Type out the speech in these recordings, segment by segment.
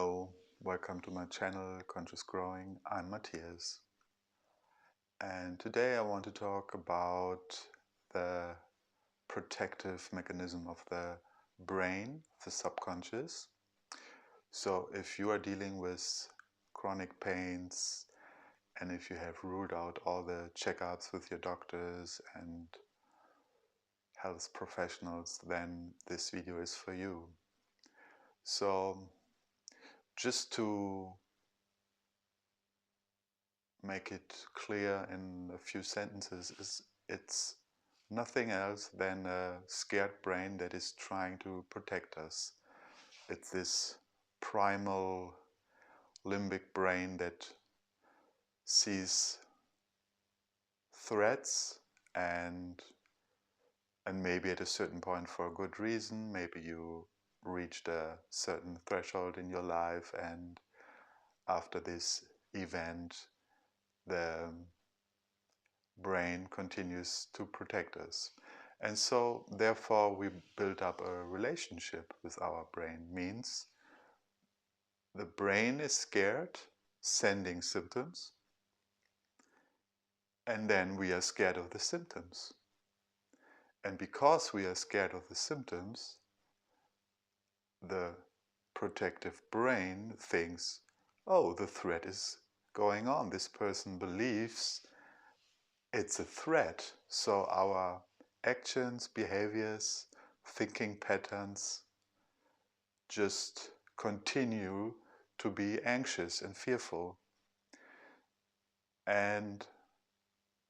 Hello, welcome to my channel Conscious Growing. I'm Matthias, and today I want to talk about the protective mechanism of the brain, the subconscious. So if you are dealing with chronic pains and if you have ruled out all the checkups with your doctors and health professionals, then this video is for you. So just to make it clear in a few sentences, it's nothing else than a scared brain that is trying to protect us. It's this primal limbic brain that sees threats and maybe at a certain point for a good reason. Maybe you reached a certain threshold in your life, and after this event the brain continues to protect us. And so therefore we build up a relationship with our brain. Means the brain is scared, sending symptoms, and then we are scared of the symptoms. And because we are scared of the symptoms, the protective brain thinks, oh, the threat is going on. This person believes it's a threat. So our actions, behaviors, thinking patterns just continue to be anxious and fearful. And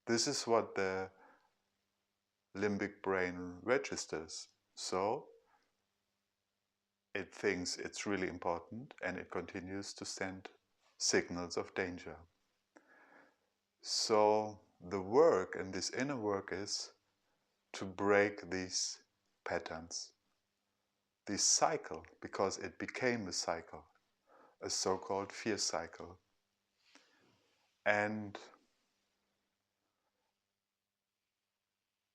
this is what the limbic brain registers. So it thinks it's really important and it continues to send signals of danger. So the work, and this inner work, is to break these patterns, this cycle, because it became a cycle, a so-called fear cycle. And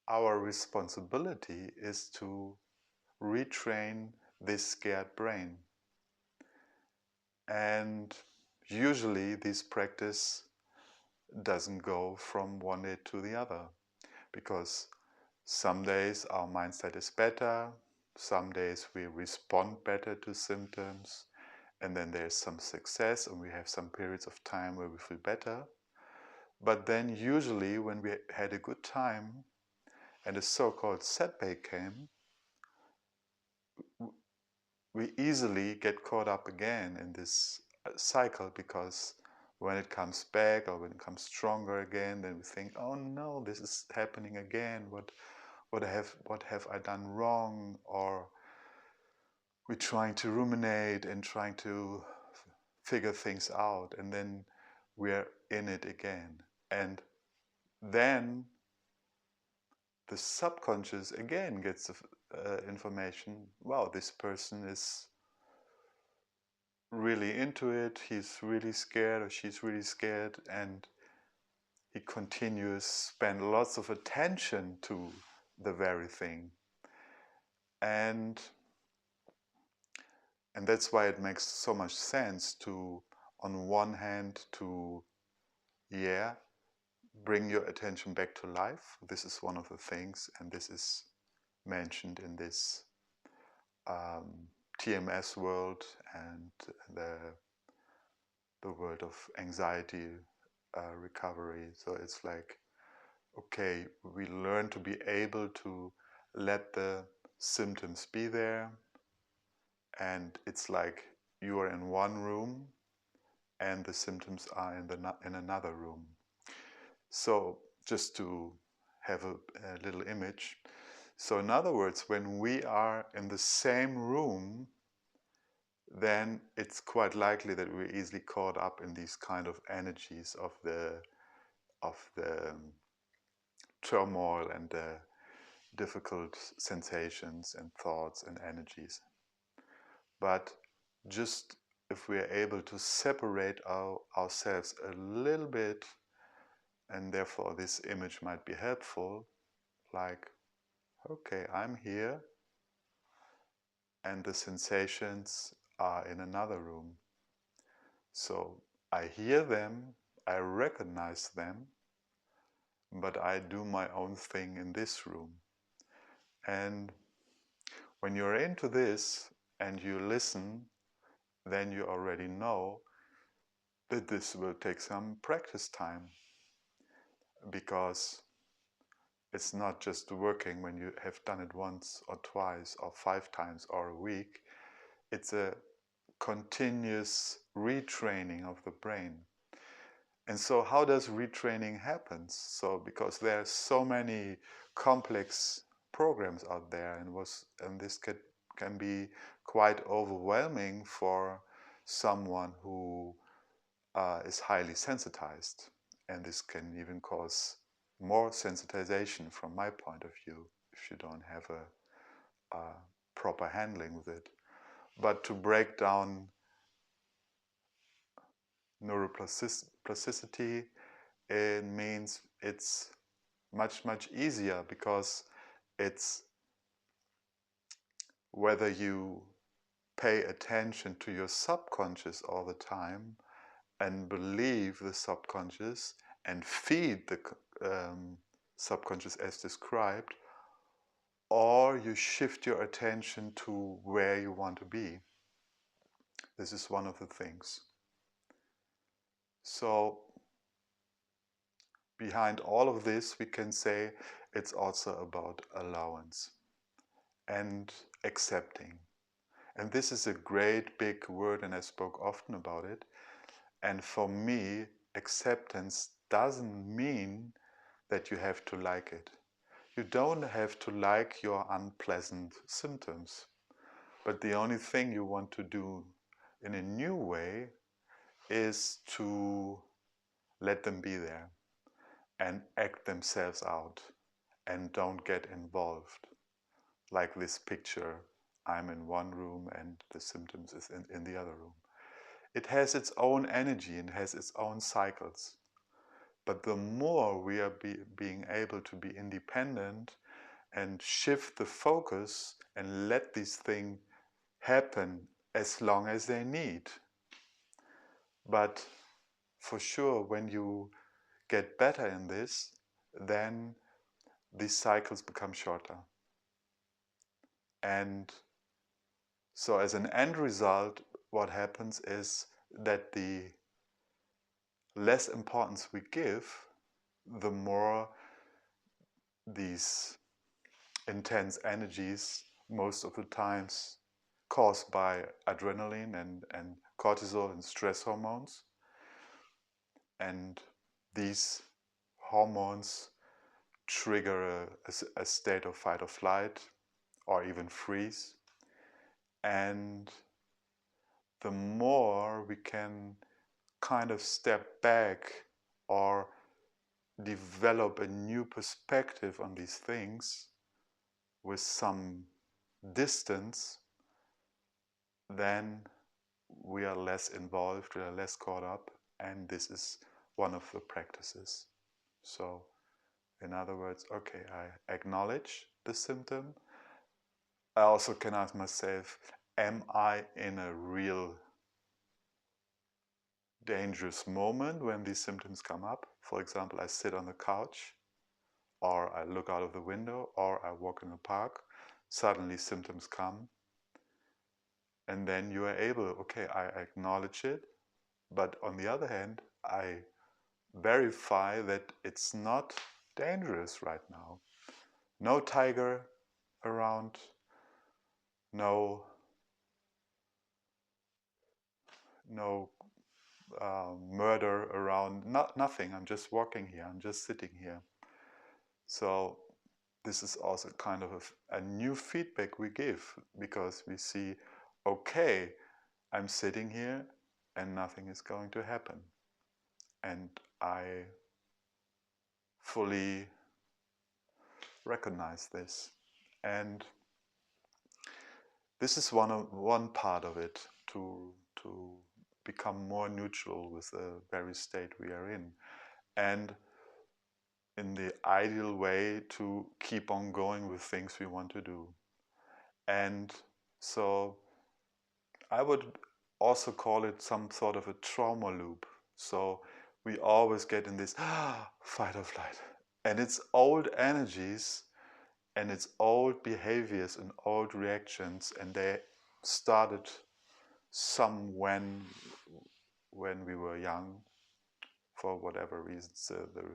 our responsibility is to retrain this scared brain. And usually this practice doesn't go from one day to the other, because some days our mindset is better, some days we respond better to symptoms, and then there's some success and we have some periods of time where we feel better. But then usually when we had a good time and a so-called setback came, we easily get caught up again in this cycle, because when it comes back or when it comes stronger again, then we think, oh no, this is happening again. What have I done wrong? Or we're trying to ruminate and trying to figure things out, and then we're in it again. And then the subconscious again gets the information, wow, this person is really into it, he's really scared or she's really scared, and he continues spend lots of attention to the very thing. And that's why it makes so much sense to, on one hand, to bring your attention back to life. This is one of the things, and this is mentioned in this TMS world and the world of anxiety recovery. So it's like, okay, we learn to be able to let the symptoms be there, and it's like you are in one room and the symptoms are in another room. So just to have a little image. So in other words, when we are in the same room, then it's quite likely that we're easily caught up in these kind of energies of the turmoil and the difficult sensations and thoughts and energies. But just if we're able to separate ourselves a little bit, and therefore this image might be helpful, like, okay, I'm here and the sensations are in another room. So I hear them, I recognize them, but I do my own thing in this room. And when you're into this and you listen, then you already know that this will take some practice time, because it's not just working when you have done it once or twice or 5 times or a week. It's a continuous retraining of the brain. And so how does retraining happen? So because there are so many complex programs out there, and this can be quite overwhelming for someone who is highly sensitized. And this can even cause more sensitization from my point of view if you don't have a proper handling with it. But to break down neuroplasticity, it means it's much easier, because it's whether you pay attention to your subconscious all the time and believe the subconscious and feed the subconscious as described, or you shift your attention to where you want to be. This is one of the things. So behind all of this, we can say it's also about allowance and accepting. And this is a great big word, and I spoke often about it. And for me, acceptance doesn't mean that you have to like it. You don't have to like your unpleasant symptoms. But the only thing you want to do in a new way is to let them be there and act themselves out, and don't get involved. Like this picture, I'm in one room and the symptoms is in the other room. It has its own energy and has its own cycles. But the more we are being able to be independent and shift the focus and let these things happen as long as they need. But for sure, when you get better in this, then these cycles become shorter. And so as an end result, what happens is that the less importance we give, the more these intense energies, most of the times caused by adrenaline and cortisol and stress hormones. And these hormones trigger a state of fight or flight, or even freeze. And the more we can kind of step back or develop a new perspective on these things with some distance, then we are less involved, we are less caught up, and this is one of the practices. So, in other words, okay, I acknowledge the symptom. I also can ask myself, am I in a real dangerous moment when these symptoms come up? For example, I sit on the couch, or I look out of the window, or I walk in the park. Suddenly symptoms come, and then you are able, okay, I acknowledge it, but on the other hand, I verify that it's not dangerous right now. No tiger around, no murder around, nothing. I'm just walking here, I'm just sitting here. So this is also kind of a new feedback we give, because we see, okay, I'm sitting here and nothing is going to happen. And I fully recognize this. And this is one part of it, to become more neutral with the very state we are in. And in the ideal way, to keep on going with things we want to do. And so I would also call it some sort of a trauma loop. So we always get in this fight or flight. And it's old energies and it's old behaviors and old reactions, and they started some when we were young, for whatever reasons. The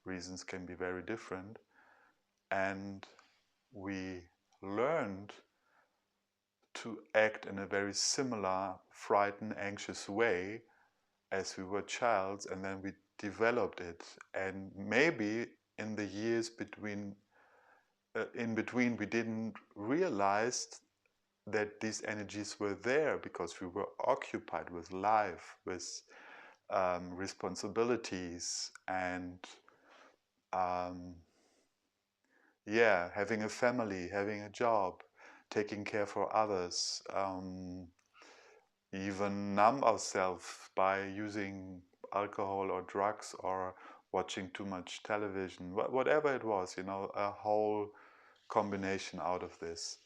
reasons can be very different. And we learned to act in a very similar, frightened, anxious way as we were childs, and then we developed it. And maybe in the years in between, we didn't realize that these energies were there because we were occupied with life, with responsibilities, and um, yeah, having a family, having a job, taking care for others, even numb ourselves by using alcohol or drugs or watching too much television, whatever it was, a whole combination out of this.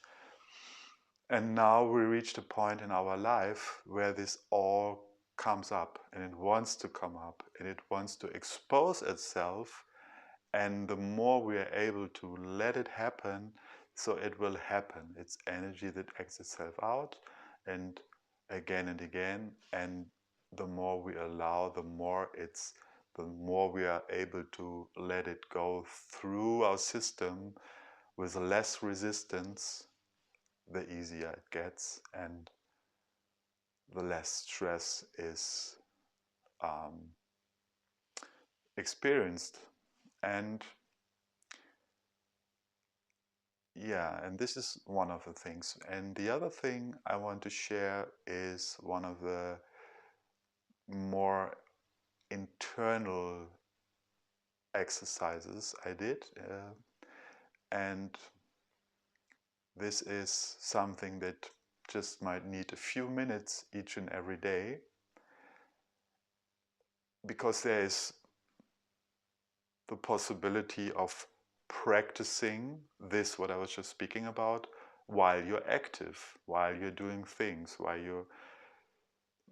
And now we reached a point in our life where this all comes up, and it wants to come up, and it wants to expose itself. And the more we are able to let it happen, so it will happen. It's energy that acts itself out and again. And the more we allow, the more we are able to let it go through our system with less resistance, the easier it gets and the less stress is um, experienced. And yeah, and this is one of the things. And the other thing I want to share is one of the more internal exercises I did. And this is something that just might need a few minutes each and every day, because there is the possibility of practicing this, what I was just speaking about, while you're active, while you're doing things, while you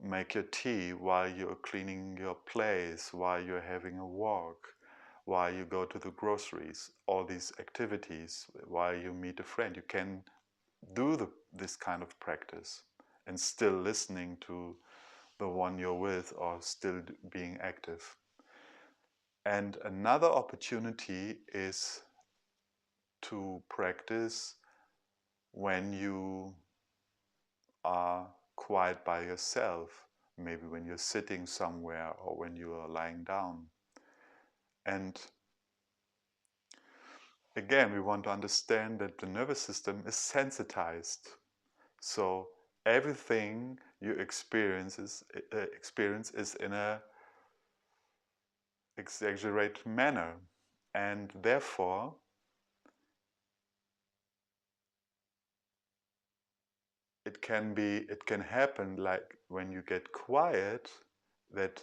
make your tea, while you're cleaning your place, while you're having a walk, while you go to the groceries, all these activities, while you meet a friend. You can do this kind of practice and still listening to the one you're with or still being active. And another opportunity is to practice when you are quiet by yourself, maybe when you're sitting somewhere or when you are lying down. And again, we want to understand that the nervous system is sensitized. So everything you experience is in a exaggerated manner. And therefore, it can happen like when you get quiet, that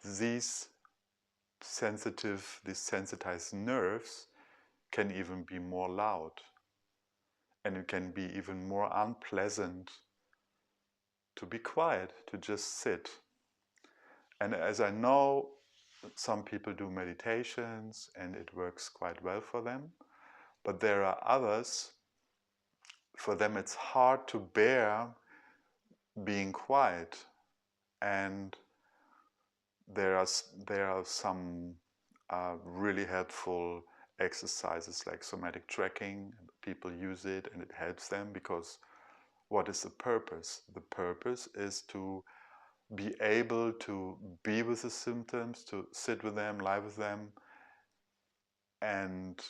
these these sensitized nerves can even be more loud, and it can be even more unpleasant to be quiet, to just sit. And as I know, some people do meditations and it works quite well for them, but there are others, for them it's hard to bear being quiet. And there are some really helpful exercises like somatic tracking. People use it and it helps them, because what is the purpose? The purpose is to be able to be with the symptoms, to sit with them, lie with them, and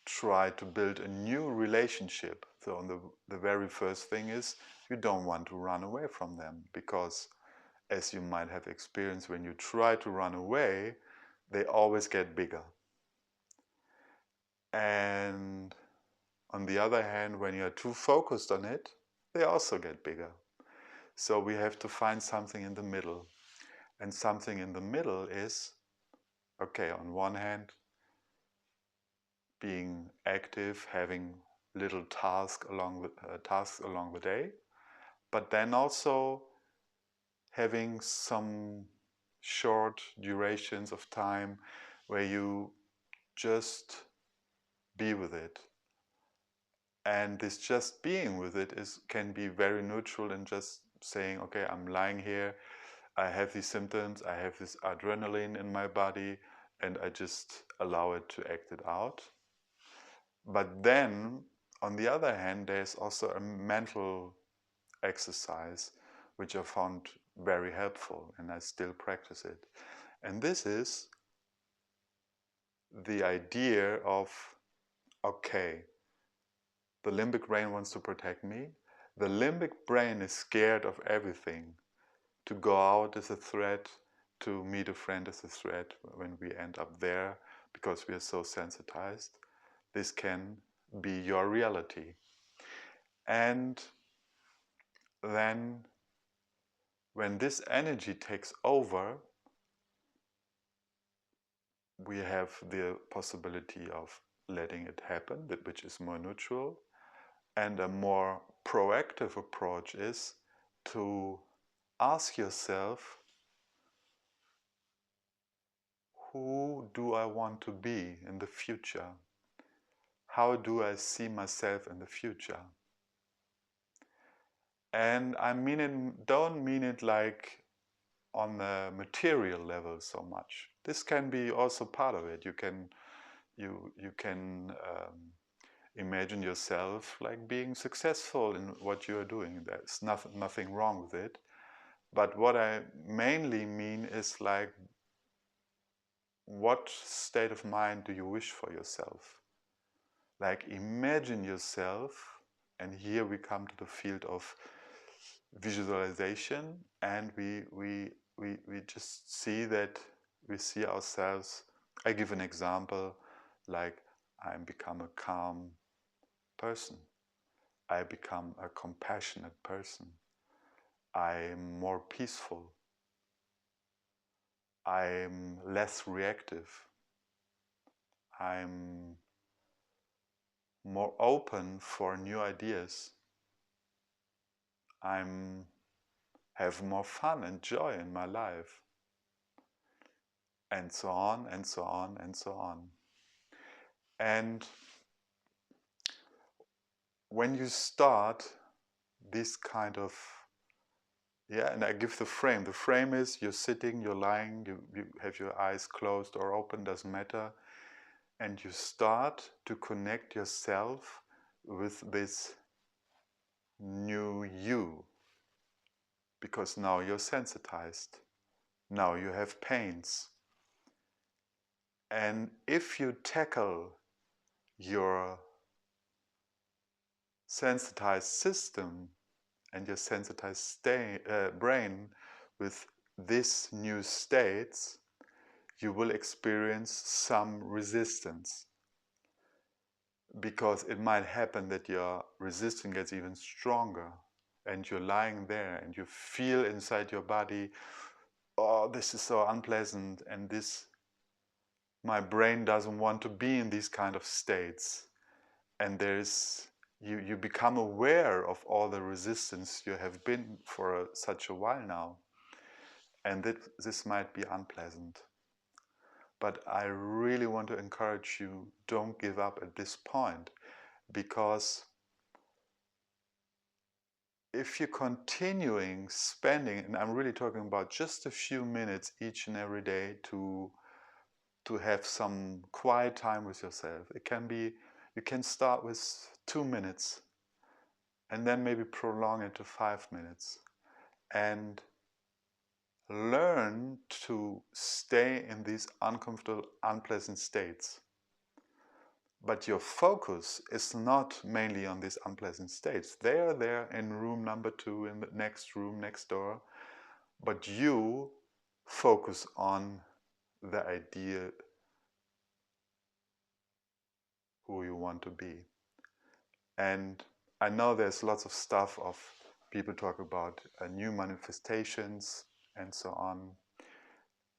try to build a new relationship. So the very first thing is, you don't want to run away from them, because as you might have experienced, when you try to run away, they always get bigger. And on the other hand, when you're too focused on it, they also get bigger. So we have to find something in the middle. And something in the middle is, okay, on one hand, being active, having little tasks along the day, but then also having some short durations of time where you just be with it. And this just being with it can be very neutral and just saying, okay, I'm lying here, I have these symptoms, I have this adrenaline in my body, and I just allow it to act it out. But then, on the other hand, there's also a mental exercise which I found very helpful, and I still practice it. And this is the idea of, okay, the limbic brain wants to protect me. The limbic brain is scared of everything. To go out is a threat, to meet a friend is a threat when we end up there because we are so sensitized. This can be your reality. And then when this energy takes over, we have the possibility of letting it happen, which is more neutral. And a more proactive approach is to ask yourself, who do I want to be in the future? How do I see myself in the future? And I mean it, don't mean it like on the material level so much. This can be also part of it. You can imagine yourself like being successful in what you are doing. There's nothing wrong with it. But what I mainly mean is like, what state of mind do you wish for yourself? Like, imagine yourself, and here we come to the field of visualization, and we just see that we see ourselves. I give an example, like I become a calm person, I become a compassionate person, I'm more peaceful, I'm less reactive, I'm more open for new ideas, I'm have more fun and joy in my life, and so on and so on and so on. And when you start this kind of, yeah, and I give the frame. The frame is you're sitting, you're lying, you have your eyes closed or open, doesn't matter. And you start to connect yourself with this new you. Because now you're sensitized. Now you have pains. And if you tackle your sensitized system and your sensitized brain with this new states, you will experience some resistance, because it might happen that your resistance gets even stronger and you're lying there and you feel inside your body, oh, this is so unpleasant, and this, my brain doesn't want to be in these kind of states. And you become aware of all the resistance you have been for such a while now, and this might be unpleasant. But I really want to encourage you, don't give up at this point, because if you're continuing spending, and I'm really talking about just a few minutes each and every day to have some quiet time with yourself. It can be, you can start with 2 minutes and then maybe prolong it to 5 minutes, and learn to stay in these uncomfortable, unpleasant states. But your focus is not mainly on these unpleasant states. They are there in room number 2, in the next room next door. But you focus on the idea who you want to be. And I know there's lots of stuff of people talk about new manifestations and so on.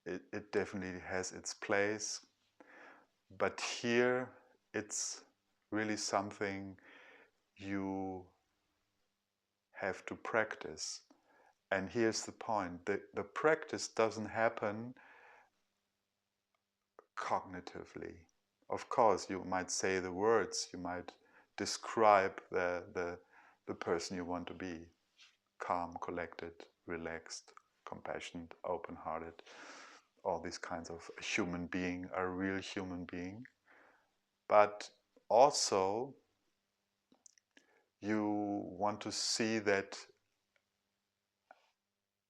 It definitely has its place. But here it's really something you have to practice. And here's the point, the practice doesn't happen cognitively. Of course, you might say the words, you might describe the person you want to be. Calm, collected, relaxed, compassionate, open-hearted, all these kinds of human being, a real human being. But also, you want to see that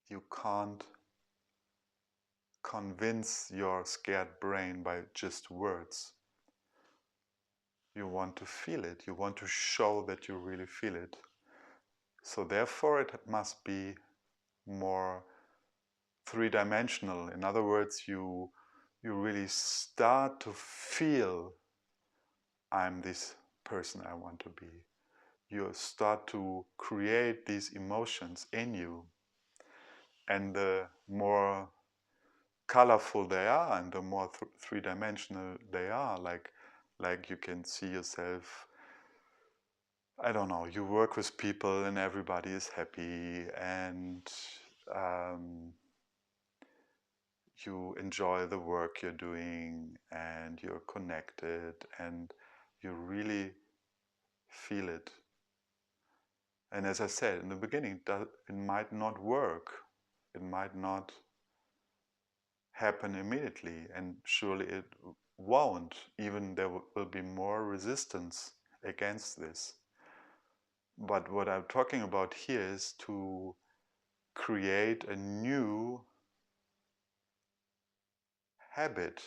you can't convince your scared brain by just words. You want to feel it. You want to show that you really feel it. So therefore it must be more three-dimensional. In other words, you really start to feel, I'm this person I want to be. You start to create these emotions in you. And the more colorful they are and the more three-dimensional they are, like you can see yourself, I don't know, you work with people and everybody is happy, and you enjoy the work you're doing, and you're connected, and you really feel it. And as I said in the beginning, it might not work, it might not happen immediately, and surely it won't. Even there will be more resistance against this. But what I'm talking about here is to create a new habit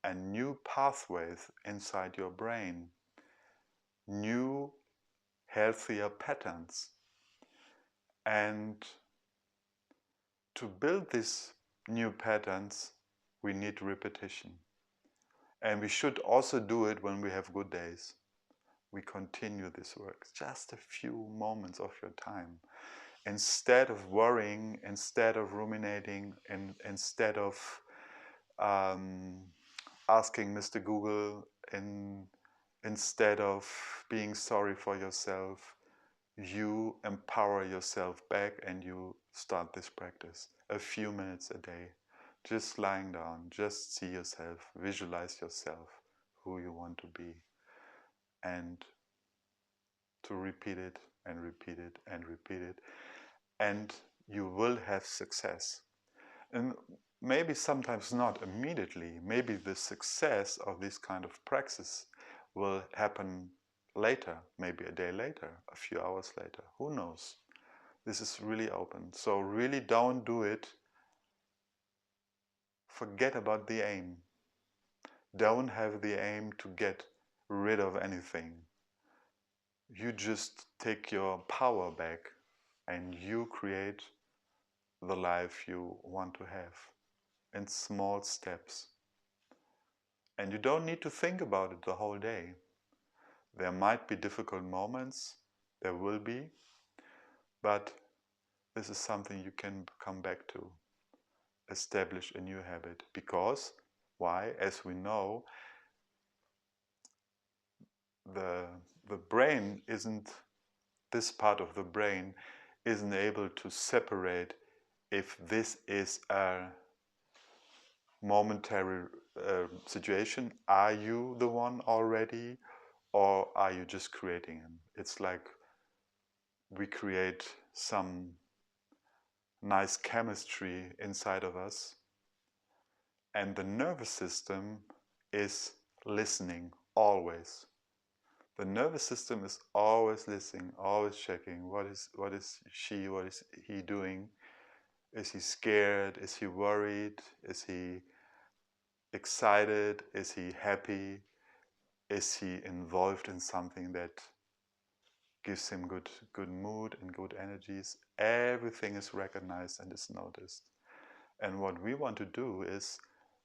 and new pathways inside your brain, new healthier patterns. And to build these new patterns, we need repetition. And we should also do it when we have good days. We continue this work, just a few moments of your time. Instead of worrying, instead of ruminating, and instead of asking Mr. Google, instead of being sorry for yourself, you empower yourself back and you start this practice. A few minutes a day, just lying down, just see yourself, visualize yourself, who you want to be, and to repeat it and repeat it and repeat it, and you will have success. And maybe sometimes not immediately. Maybe the success of this kind of praxis will happen later, maybe a day later, a few hours later, who knows. This is really open. So really don't do it. Forget about the aim. Don't have the aim to get rid of anything. You just take your power back and you create the life you want to have in small steps. And you don't need to think about it the whole day. There might be difficult moments, there will be, but this is something you can come back to. Establish a new habit. Because, why? As we know, the brain isn't, this part of the brain isn't able to separate if this is a momentary situation. Are you the one already, or are you just creating him? It's like we create some nice chemistry inside of us, and the nervous system is listening always. The nervous system is always listening, always checking what is she, what is he doing? Is he scared? Is he worried? Is he excited? Is he happy? Is he involved in something that gives him good mood and good energies? Everything is recognized and is noticed. And what we want to do is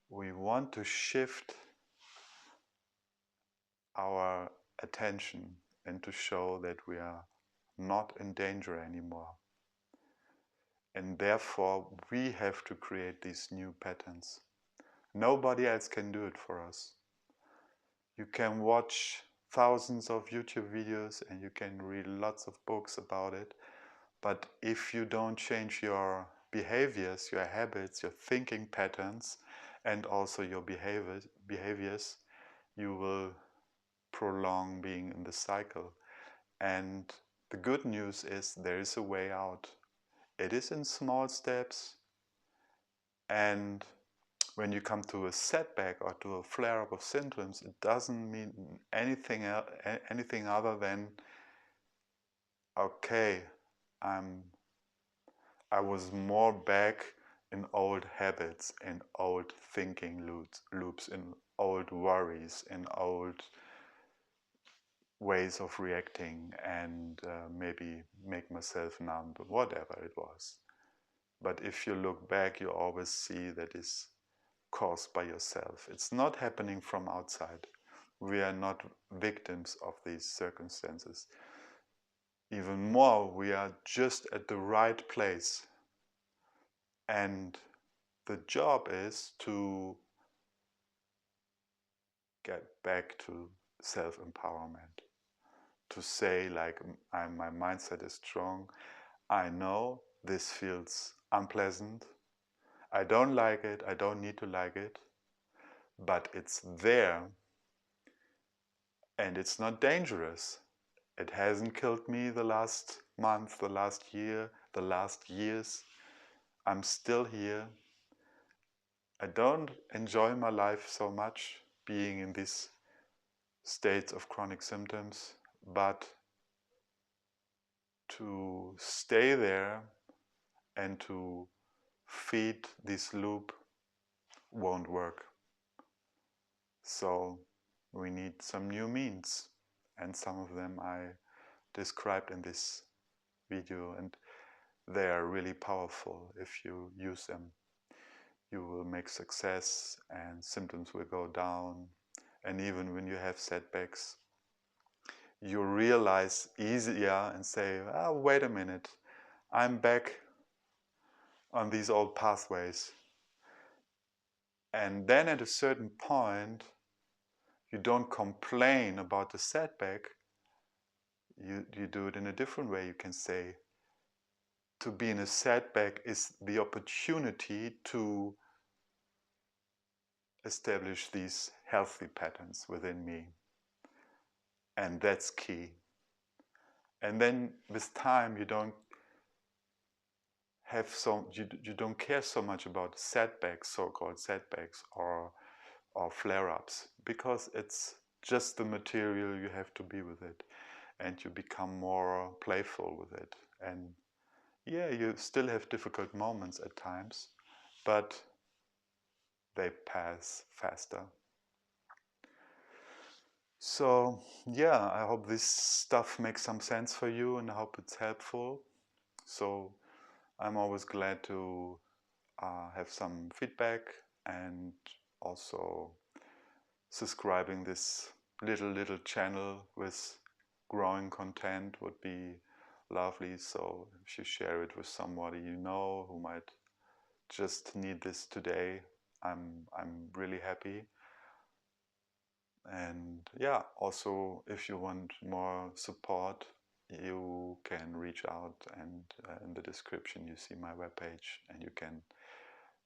we want to shift our attention and to show that we are not in danger anymore. And therefore we have to create these new patterns. Nobody else can do it for us. You can watch thousands of YouTube videos and you can read lots of books about it, But if you don't change your behaviors, your habits, your thinking patterns, and also your behaviors, you will prolong being in the cycle. And the good news is there is a way out. It is in small steps, and when you come to a setback or to a flare-up of symptoms, it doesn't mean anything other than, okay, I was more back in old habits, in old thinking loops, in old worries, in old ways of reacting, and maybe make myself numb, whatever it was. But if you look back, you always see that is caused by yourself. It's not happening from outside. We are not victims of these circumstances. Even more, we are just at the right place. And the job is to get back to self-empowerment. To say, like, my mindset is strong. I know this feels unpleasant. I don't like it. I don't need to like it. But it's there. And it's not dangerous. It hasn't killed me the last month, the last year, the last years. I'm still here. I don't enjoy my life so much being in these states of chronic symptoms, but to stay there and to feed this loop won't work. So we need some new means, and some of them I described in this video, and they are really powerful. If you use them, you will make success and symptoms will go down. And even when you have setbacks, you realize easier and say, oh, wait a minute, I'm back on these old pathways. And then at a certain point, you don't complain about the setback. You do it in a different way. You can say, to be in a setback is the opportunity to establish these healthy patterns within me. And that's key. And then with time, you don't care so much about setbacks, so-called setbacks, or flare-ups, because it's just the material. You have to be with it, and you become more playful with it. And yeah, you still have difficult moments at times, but they pass faster. So yeah, I hope this stuff makes some sense for you, and I hope it's helpful. So I'm always glad to have some feedback, and also subscribing this little channel with growing content would be lovely. So if you share it with somebody you know who might just need this today, I'm really happy. And yeah, also if you want more support, you can reach out, and in the description you see my webpage, and you can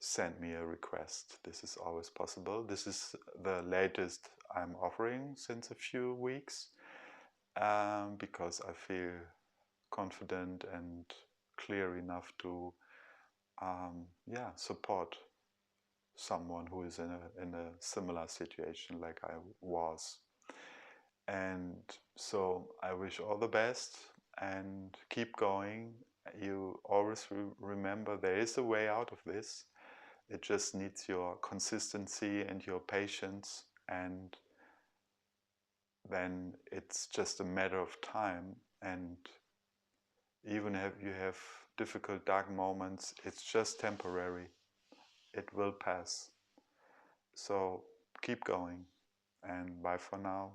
send me a request. This is always possible. This is the latest I'm offering since a few weeks, because I feel confident and clear enough to support someone who is in a similar situation like I was. And so I wish all the best and keep going. You always remember there is a way out of this. It just needs your consistency and your patience, and then it's just a matter of time. And even if you have difficult, dark moments, it's just temporary. It will pass. So keep going, and bye for now.